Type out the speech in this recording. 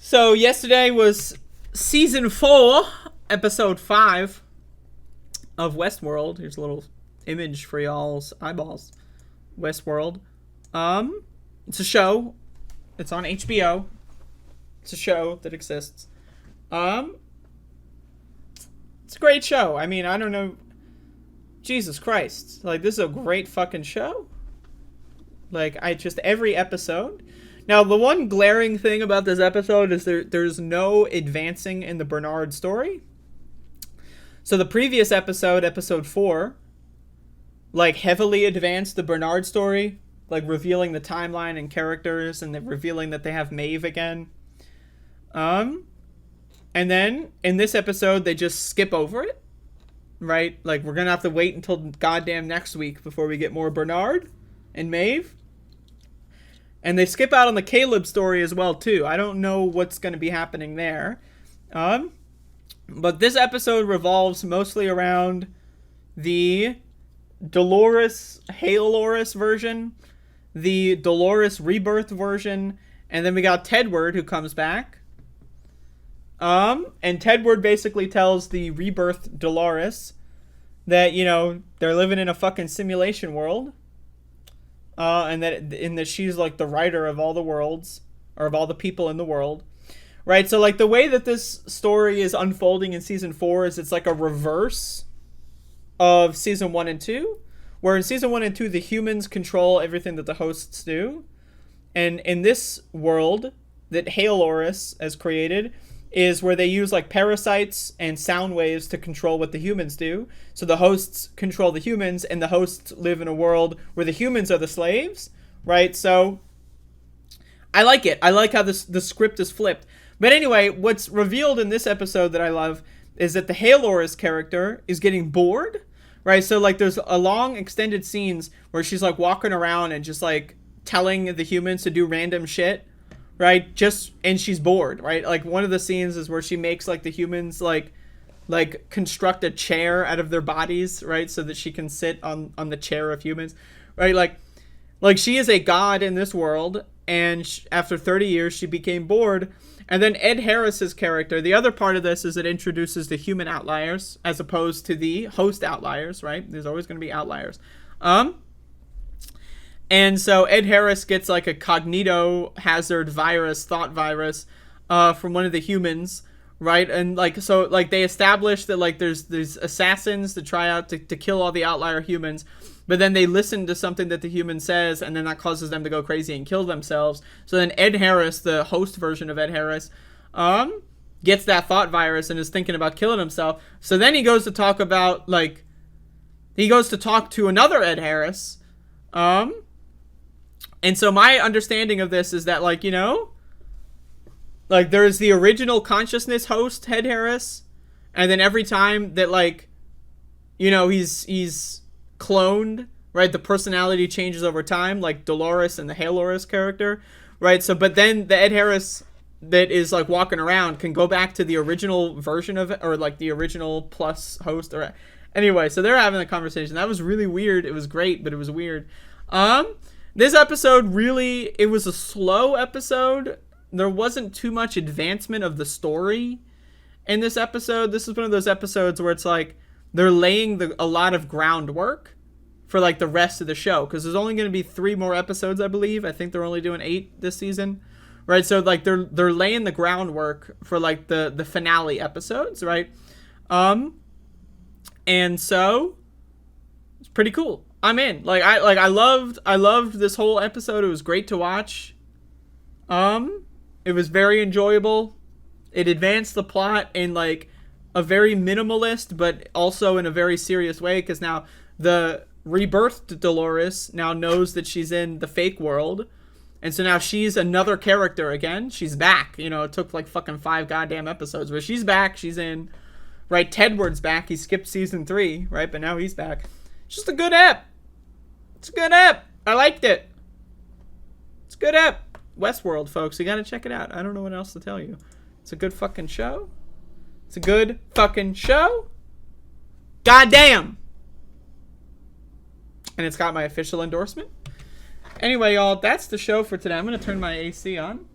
So yesterday was season 4, episode 5 of Westworld. Here's a little image for y'all's eyeballs. Westworld. It's a show. It's on HBO. It's a show that exists. It's a great show. I mean, I don't know. Jesus Christ. Like, this is a great fucking show. Like, every episode. Now, the one glaring thing about this episode is there's no advancing in the Bernard story. So the previous episode, episode 4, like, heavily advanced the Bernard story, like, revealing the timeline and characters, and revealing that they have Maeve again. And then, in this episode, they just skip over it, right? Like, we're gonna have to wait until goddamn next week before we get more Bernard and Maeve. And they skip out on the Caleb story as well, too. I don't know what's going to be happening there. But this episode revolves mostly around the Dolores Halores version, the Dolores Rebirth version, and then we got Tedward who comes back. And Tedward basically tells the Rebirth Dolores that, you know, they're living in a fucking simulation world. And that she's like the writer of all the worlds, or of all the people in the world, right? So like the way that this story is unfolding in season 4 is it's like a reverse of season 1 and 2, where in season 1 and 2 the humans control everything that the hosts do, and in this world that Halores has created is where they use like parasites and sound waves to control what the humans do. So the hosts control the humans, and the hosts live in a world where the humans are the slaves, right? So I like it. I like how the script is flipped. But anyway, what's revealed in this episode that I love is that the Halores character is getting bored, right? So like there's a long extended scenes where she's like walking around and just like telling the humans to do random shit, right? And she's bored, right? Like one of the scenes is where she makes like the humans like construct a chair out of their bodies, right? So that she can sit on the chair of humans, right? Like she is a god in this world, and after 30 years she became bored. And then Ed Harris's character, the other part of this is it introduces the human outliers as opposed to the host outliers, right? There's always going to be outliers. And so Ed Harris gets like a cognito hazard virus, thought virus, from one of the humans, right? And like, so like they establish that like there's assassins to try out to kill all the outlier humans, but then they listen to something that the human says, and then that causes them to go crazy and kill themselves. So then Ed Harris, the host version of Ed Harris, gets that thought virus and is thinking about killing himself. So then he goes to talk to another Ed Harris, and so my understanding of this is that, like, you know, like there's the original consciousness host, Ed Harris, and then every time that, like, you know, he's cloned, right, the personality changes over time, like Dolores and the Halores character, right? So, but then the Ed Harris that is, like, walking around can go back to the original version of it, or, like, the original plus host, or... Anyway, so they're having a conversation. That was really weird. It was great, but it was weird. This episode really, it was a slow episode. There wasn't too much advancement of the story in this episode. This is one of those episodes where it's like they're laying a lot of groundwork for like the rest of the show, because there's only going to be 3 more episodes, I believe. I think they're only doing 8 this season, right? So like they're laying the groundwork for like the finale episodes, right? And so it's pretty cool. I'm in. I loved this whole episode. It was great to watch. It was very enjoyable. It advanced the plot in like a very minimalist, but also in a very serious way, because now the rebirthed Dolores now knows that she's in the fake world, and so now she's another character again. She's back. You know, it took like fucking 5 goddamn episodes, but she's back. She's in. Right, Tedward's back. He skipped season 3, right, but now he's back. It's just a good ep. It's a good ep. I liked it. It's a good ep. Westworld, folks. You gotta check it out. I don't know what else to tell you. It's a good fucking show. It's a good fucking show. Goddamn. And it's got my official endorsement. Anyway, y'all, that's the show for today. I'm gonna turn my AC on.